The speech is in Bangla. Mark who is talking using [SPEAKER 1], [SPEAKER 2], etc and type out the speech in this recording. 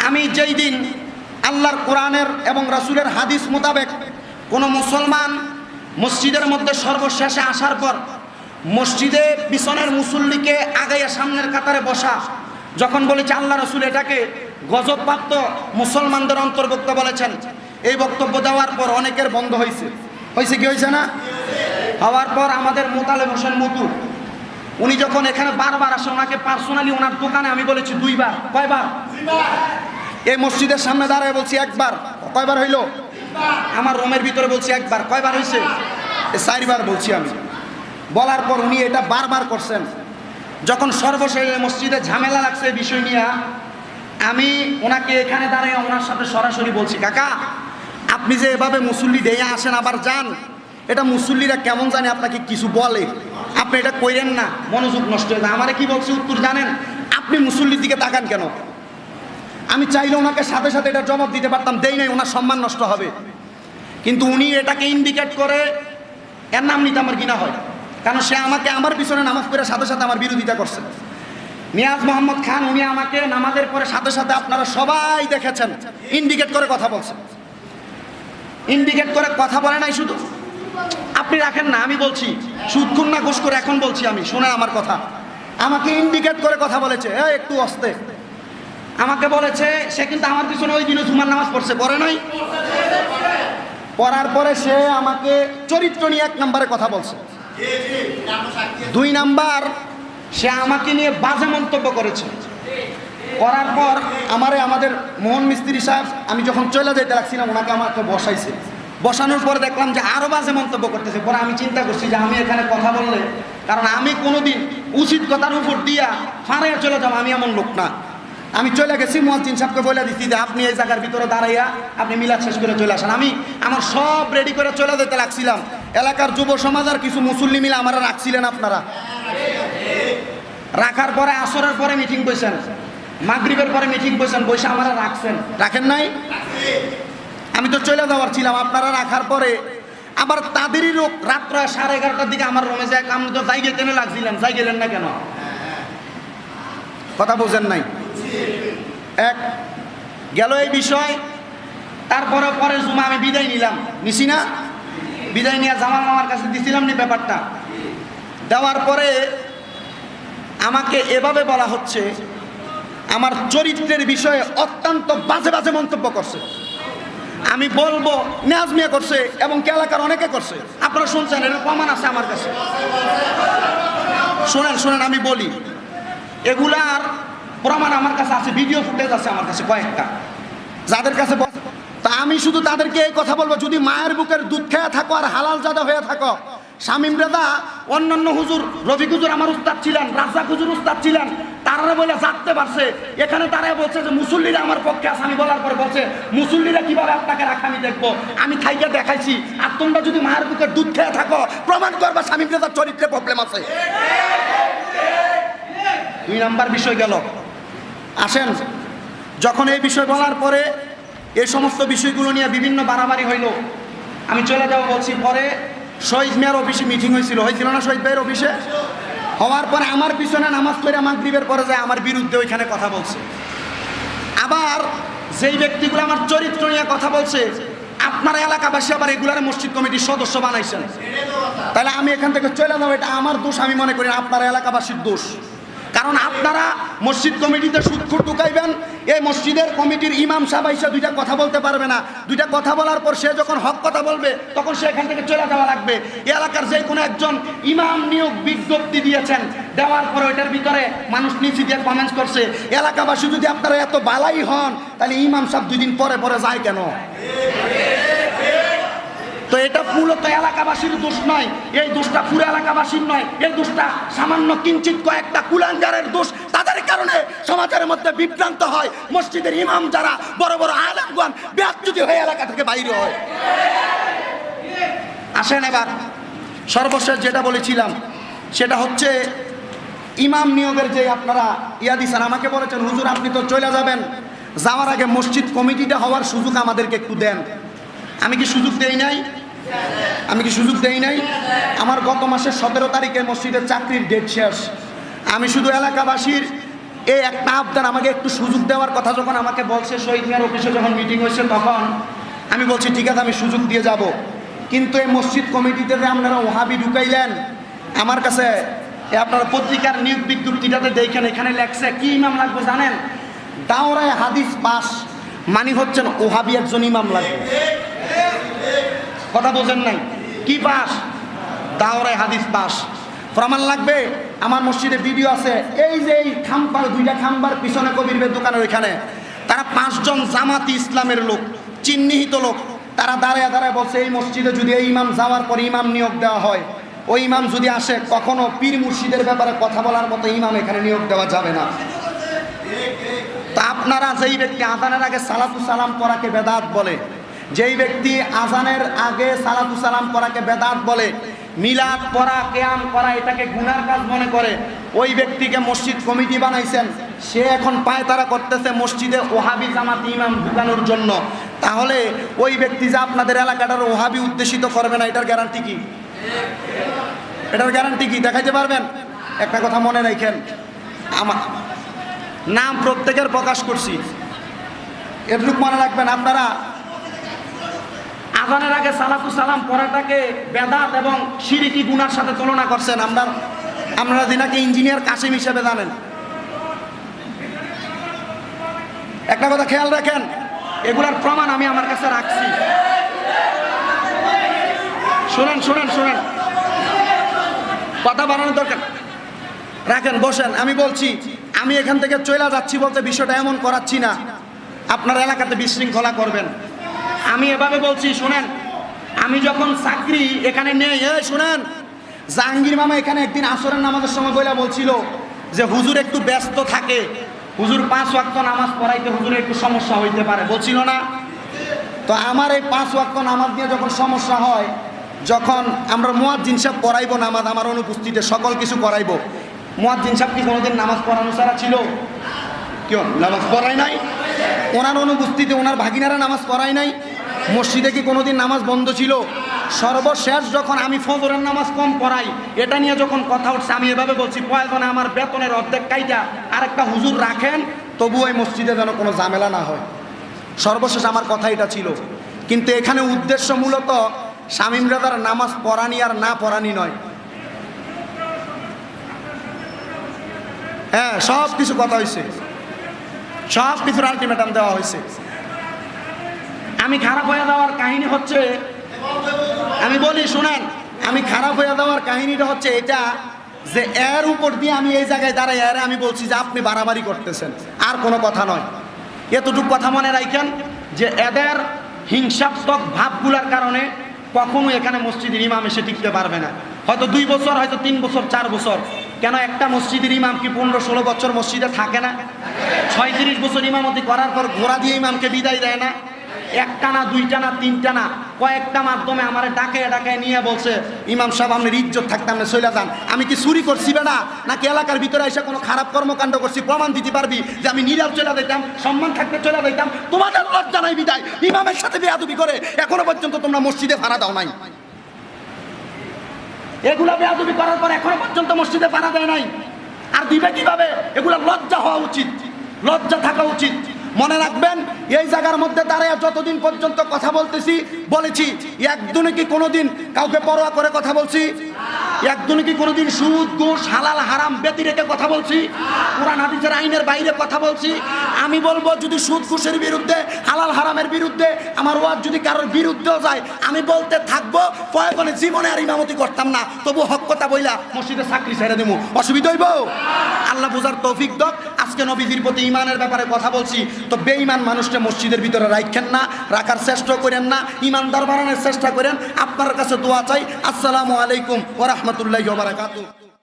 [SPEAKER 1] আমি যেই দিন আল্লাহর কোরআনের এবং রাসূলের হাদিস মোতাবেক কোনো মুসলমান মসজিদের মধ্যে সর্বশেষে আসার পর মসজিদে পিছনের মুসল্লিকে আগাইয়া সামনের কাতারে বসা, যখন বলেছে আল্লাহ রাসূল এটাকে গজবপ্রাপ্ত মুসলমানদের অন্তর্ভুক্ত বলেছেন, এই বক্তব্য দেওয়ার পর অনেকের বন্ধ হয়েছে কি হয়েছে না? হওয়ার পর আমাদের মোতালেব হোসেন মতু উনি যখন এখানে বারবার আসে, ওনাকে পার্সোনালি ওনার দোকানে আমি বলেছি 2 বার। কয়বার? এই মসজিদের সামনে দাঁড়ায় বলছি 1 বার। কয়বার হইল? আমার রুমের ভিতরে বলছি 1 বার। কয়বার হয়েছে? 4 বার বলছি আমি। বলার পর উনি এটা বারবার করছেন। যখন সর্বশেষে মসজিদে ঝামেলা লাগছে এই বিষয় নিয়ে, আমি ওনাকে এখানে দাঁড়িয়ে ওনার সাথে সরাসরি বলছি, কাকা আপনি যে এভাবে মুসল্লি দিয়ে আসেন আবার যান, এটা মুসল্লিরা কেমন জানে আপনাকে কিছু বলে, আপনি এটা কইরেন না, মনোযোগ নষ্ট হয়ে যায়। আমারে কি বলছে উত্তর জানেন? আপনি মুসল্লির দিকে তাকান কেন? আমি চাইলে ওনাকে সাথে সাথে এটা জবাব দিতে পারতাম, দেই নাই, ওনার সম্মান নষ্ট হবে। কিন্তু উনি এটাকে ইন্ডিকেট করে, এর নাম নিতে আমার ঘৃণা হয়, কারণ সে আমাকে আমার পিছনে নামাজ পড়ে সাথে সাথে আমার বিরোধিতা করছে। নিয়াজ মোহাম্মদ খান উনি আমাকে নামাজের পরে সাথে সাথে আপনারা সবাই দেখেছেন ইন্ডিকেট করে কথা বলছে। ইন্ডিকেট করে কথা বলে নাই শুধু, আপনি রাখেন না, আমি বলছি সুদখুর না ঘুষ করে এখন বলছি আমি, শোনেন আমার কথা। আমাকে ইন্ডিকেট করে কথা বলেছে, একটু আস্তে। আমাকে বলেছে সে কিন্তু আমার পিছনে ওই দিনও জুমার নামাজ পড়ছে, পড়ে নাই? পড়ার পরে সে আমাকে চরিত্র নিয়ে 1 নম্বরে কথা বলছে। 2 নাম্বার, সে আমাকে নিয়ে বাজে মন্তব্য করেছে। করার পর আমাদের মোহন মিস্ত্রি সাহেব, আমি যখন চলে যেতে লাগছিলাম ওনাকে আমাকে বসাইছে। বসানোর পর দেখলাম যে আরও বাজে মন্তব্য করতেছে। পরে আমি চিন্তা করছি যে আমি এখানে কথা বললে, কারণ আমি কোনোদিন উচিত কথার উপর দিয়া ফাঁড়াইয়া চলে যাবো, আমি এমন লোক না। আমি চলে গেছি, মুয়াজ্জিন সাহেবকে বলে দিচ্ছি যে আপনি এই জায়গার ভিতরে দাঁড়াইয়া আপনি মিলাদ শেষ করে চলে আসেন। আমি আমার সব রেডি করে চলে যেতে লাগছিলাম। এলাকার যুব সমাজ আর কিছু মুসল্লি মিলে আমারা রাখছিলেন আপনারা। রাখার পরে আসরের পরে মিটিং বসেন, মাগরিবের পরে মিটিং বসেন, বসে আমারা রাখছেন, রাখেন নাই? আমি তো চলে যাওয়ার ছিলাম, আপনারা রাখার পরে আবার তাদেরই লোক রাত্র 11:30টার দিকে আমার রুমে যায়। আপনি তো যাই গেতে লাগছিলেন, যাই গেলেন না কেন? কথা বোঝেন নাই? এক গেল এই বিষয়। তারপরে পরের জুমা আমি বিদায় নিলাম, নিছি না? বিদায় নিয়ে জামাল মামার কাছে দিছিলাম নি ব্যাপারটা। দেওয়ার পরে আমাকে এভাবে বলা হচ্ছে, আমার চরিত্রের বিষয়ে অত্যন্ত বাজে বাজে মন্তব্য করছে। আমি বলবো নেয়াজ মিয়া করছে এবং এলাকার অনেকে করছে, আপনারা শুনছেন, এর প্রমাণ আছে আমার কাছে। শোনেন আমি বলি, এগুলার প্রমাণ আমার কাছে আছে, ভিডিও ফুটেজ আছে আমার কাছে কয়েকটা, যাদের কাছে। তা আমি শুধু তাদেরকে এই কথা বলবো, যদি মায়ের বুকের দুধ খেয়ে থাকো আর হালাল জাদা হয়ে থাকো, শামীম রেদা, অন্যান্য হুজুর, রফিক হুজুর আমার উস্তাদ ছিলেন, রাজ্জাক হুজুর উস্তাদ ছিলেন, তারা বলে জানতে পারছে। এখানে তারা বলছে যে মুসল্লিরা আমার পক্ষে আছে। আমি বলার পর বলছে মুসল্লিরা কিভাবে আপনাকে রাখা আমি দেখবো, আমি থাইকে দেখাইছি। আর তোমরা যদি মায়ের বুকের দুধ খেয়ে থাকো, প্রমাণ করবা শামীম রেদার চরিত্রে প্রবলেম আছে। 2 নাম্বার বিষয় গেল। আসেন, যখন এই বিষয় বলার পরে এই সমস্ত বিষয়গুলো নিয়ে বিভিন্ন বাড়াবাড়ি হইল, আমি চলে যাবো বলছি। পরে শহীদ মিয়ার অফিসে মিটিং হয়েছিল না শহীদ ভাইয়ের অফিসে? হওয়ার পরে আমার পিছনে নামাজ পড়ে মাগরিবের পরে যায় আমার বিরুদ্ধে ওইখানে কথা বলছে। আবার যেই ব্যক্তিগুলো আমার চরিত্র নিয়ে কথা বলছে, আপনারা এলাকাবাসী আবার এগুলার মসজিদ কমিটির সদস্য বানাইছেন, তাহলে আমি এখান থেকে চলে যাবো। এটা আমার দোষ আমি মনে করি, আপনারা এলাকাবাসীর দোষ। কারণ আপনারা মসজিদ কমিটিতে সুদখোর ঢুকাইবেন, এই মসজিদের কমিটির ইমাম সাহেব এসে 2টা কথা বলতে পারবে না। 2টা কথা বলার পর সে যখন হক কথা বলবে তখন সে এখান থেকে চলে যাওয়া লাগবে। এলাকার যে কোনো একজন ইমাম নিয়োগ বিজ্ঞপ্তি দিয়েছেন, দেওয়ার পরে ওইটার ভিতরে মানুষ নিচে দিয়ে কমেন্টস করছে। এলাকাবাসী যদি আপনারা এত বালাই হন, তাহলে ইমাম সাহেব 2 দিন পরে পরে যায় কেন? তো এটা মূলত এলাকাবাসীর দোষ নয়, এই দোষটা পুরো এলাকাবাসীর নয়, এই দোষটা সামান্য কিঞ্চিত কয়েকটা কুলাঙ্গারের দোষ। তাদের কারণে সমাজের মধ্যে বিভ্রান্ত হয়। মসজিদের ইমাম যারা বড় বড় আলেমগণ বেয়াজ্জতি হয়ে এলাকা থেকে বাইরে হয়। আসেন এবার সর্বশেষ যেটা বলেছিলাম সেটা হচ্ছে ইমাম নিয়োগের যে আপনারা দিছেন। আমাকে বলেছেন হুজুর আপনি তো চলে যাবেন, যাওয়ার আগে মসজিদ কমিটিটা হওয়ার সুযোগ আমাদেরকে একটু দেন। আমি কি সুযোগ দেই নাই? আমার গত মাসের 17 তারিখে মসজিদের চাকরির ডেট শেষ। আমি শুধু এলাকাবাসীর এই একটা আবদার, আমাকে একটু সুযোগ দেওয়ার কথা যখন আমাকে বলছে, শহীদ মিয়ার অফিসে যখন মিটিং হয়েছে তখন আমি বলছি ঠিক আছে আমি সুযোগ দিয়ে যাব। কিন্তু এই মসজিদ কমিটিতে যে আপনারা ওহাবি ঢুকাইলেন, আমার কাছে আপনারা পত্রিকার নিয়োগ বিজ্ঞপ্তিটাতে দেখেন, এখানে লেখছে কি ইমাম লাগবে জানেন? দাওরায়ে হাদিস পাস মানে হচ্ছেন ওহাবি একজন ইমাম লাগবে। কথা বোঝেন নাই? কি পাস? দাওরায়ে হাদিস পাস। প্রমাণ লাগবে? আমার মসজিদে ভিডিও আছে, এই যে এই খাম্বার, দুইটা খাম্বার পিছনে কবির বের দোকানের ওইখানে তারা 5 জন জামাতি ইসলামের লোক, চিহ্নিত লোক, তারা দাঁড়ায় দাঁড়ায় বলছে এই মসজিদে যদি এই ইমাম যাওয়ার পর ইমাম নিয়োগ দেওয়া হয়, ওই ইমাম যদি আসে কখনো পীর মুর্শিদের ব্যাপারে কথা বলার মতো ইমাম এখানে নিয়োগ দেওয়া যাবে না। তা আপনারা যেই ব্যক্তি আজানের আগে সালাতু সালাম পড়াকে বেদাত বলে, যেই ব্যক্তি আজানের আগে সালাতু সালাম পড়াকে বেদাত বলে, মিলাদ পড়া, কিয়াম করা এটাকে গুনার কাজ মনে করে, ওই ব্যক্তিকে মসজিদ কমিটি বানাইছেন, সে এখন পায়তারা করতেছে মসজিদে ওহাবি জামাতি ইমাম ঢুকানোর জন্য। তাহলে ওই ব্যক্তি যে আপনাদের এলাকাটার ওহাবি উদ্দেশিত করবে না, এটার গ্যারান্টি কি? এটার গ্যারান্টি কি দেখাইতে পারবেন? একটা কথা মনে রাখেন, আমার নাম প্রত্যেকের প্রকাশ করছি, এটুকু মনে রাখবেন। আপনারা আজানের আগে সালাতু সালাম পড়াটাকে বেদাত এবং শিরকি গুনার সাথে তুলনা করছেন। আপনারা যিনাকে ইঞ্জিনিয়ার কাসিম হিসেবে জানেন, একটা কথা খেয়াল রাখেন, এগুলার প্রমাণ আমি আমার কাছে রাখছি। শোনেন শোনেন শোনেন, কথা বাড়ানোর দরকার, রাখেন, বসেন। আমি বলছি, আমি এখান থেকে চলে যাচ্ছি বলতে বিষয়টা এমন করাচ্ছি না আপনার এলাকাতে বিশৃঙ্খলা করবেন। আমি এভাবে বলছি, শোনেন, আমি যখন চাকরি এখানে নেই, শোনেন, জাহাঙ্গীর মামা এখানে একদিন আসরের নামাজের সময় বলছিল যে হুজুর একটু ব্যস্ত থাকে, হুজুর 5 ওয়াক্ত নামাজ পড়াইতে হুজুরের একটু সমস্যা হইতে পারে, বলছিল না? তো আমার এই 5 ওয়াক্ত নামাজ নিয়ে যখন সমস্যা হয়, যখন আমরা মুয়াজ্জিন সাহেব পড়াইবো নামাজ আমার অনুপস্থিতিতে, সকল কিছু করাইবো, মুয়াজ্জিন সাহেব কি কোনোদিন নামাজ পড়ানো ছাড়া ছিল? কেউ নামাজ পড়ায় নাই? ওনার অনুপস্থিতিতে ওনার ভাগিনারা নামাজ পড়ায় নাই? মসজিদে কি কোনোদিন নামাজ বন্ধ ছিল? সর্বশেষ যখন আমি ফজরের নামাজ কম পড়াই, এটা নিয়ে যখন কথা উঠছে, আমি এভাবে বলছি, প্রয়োজনে আমার বেতনের অর্ধেক কাইটা আরেকটা হুজুর রাখেন, তবু ওই মসজিদে যেন কোনো ঝামেলা না হয়। সর্বশেষ আমার কথা এটা ছিল। কিন্তু এখানে উদ্দেশ্য মূলত শামীম রাজার নামাজ পড়ানি আর না পড়ানি নয়। হ্যাঁ, সব কিছু কথা হয়েছে, সব কিছুর আলটিমেটাম দেওয়া হয়েছে। আমি খারাপ হয়ে যাওয়ার কাহিনী হচ্ছে, আমি বলি শুনেন, আমি খারাপ হয়ে যাওয়ার কাহিনীটা হচ্ছে এটা যে এর উপর দিয়ে আমি এই জায়গায় দাঁড়াই, এর আমি বলছি যে আপনি বাড়াবাড়ি করতেছেন, আর কোনো কথা নয়। এতটুকু কথা মনে রাখেন যে এদের হিংসাত্মক ভাবগুলোর কারণে কখনো এখানে মসজিদের ইমাম এসে টিকতে পারবে না। হয়তো 2 বছর, হয়তো 3 বছর, 4 বছর। কেন একটা মসজিদের ইমাম কি 15-16 বছর মসজিদে থাকে না? 36 বছর ইমামতি করার পর ঘোড়া দিয়ে ইমামকে বিদায় দেয় না? একটা না, 2টা না, 3টা না, কয়েকটা মাধ্যমে আমার ডাকায় ডাকায় নিয়ে বলছে, ইমাম সাহেব আপনার ইজ্জত থাকতে আপনি চলে যান। আমি কি চুরি করছি বেটা, নাকি এলাকার ভিতরে এসে কোনো খারাপ কর্মকাণ্ড করছি? প্রমাণ দিতে পারবি যে আমি নীরব চলে যাইতাম, সম্মান থাকতে চলে যাইতাম? তোমাদের লজ্জা নাই বিদায় ইমামের সাথে বেয়াদবি করে এখনো পর্যন্ত তোমরা মসজিদে ভাড়া দাও নাই। এগুলা বেয়াদবি করার পর এখনো পর্যন্ত মসজিদে ভাড়া দেয় নাই, আর দিবে কিভাবে? এগুলা লজ্জা হওয়া উচিত, লজ্জা থাকা উচিত। মনে রাখবেন, এই জায়গার মধ্যে দাঁড়ায় যতদিন পর্যন্ত কথা বলেছি, একদিনে কি কোনোদিন কাউকে পরোয়া করে কথা বলছি? একদিনে কি কোনোদিন সুদ, ঘুষ, হালাল হারাম ব্যতি রেখে কথা বলছি? কোরআন হাদিসের আইনের বাইরে কথা বলছি? আমি বলবো, যদি সুদ ঘুষের বিরুদ্ধে, হালাল হারামের বিরুদ্ধে আমার ওয়াজ যদি কারোর বিরুদ্ধেও যায়, আমি বলতে থাকবো, প্রয়োজনে জীবনে আর ইমামতি করতাম না, তবু হক কথা বইলা মসজিদে চাকরি ছেড়ে দেবো। অসুবিধা হইব? আল্লাহ বুঝার তৌফিক দাও। আজকে নবীজির প্রতি ইমানের ব্যাপারে কথা বলছি, তো বেঈমান মানুষকে মসজিদের ভিতরে রাখেন না, রাখার চেষ্টা করেন না, ইমানদার বানানোর চেষ্টা করেন। আপনার কাছে দোয়া চাই। আসসালামু আলাইকুম ওয়া রাহমাতুল্লাহি ওয়া বারাকাতুহু।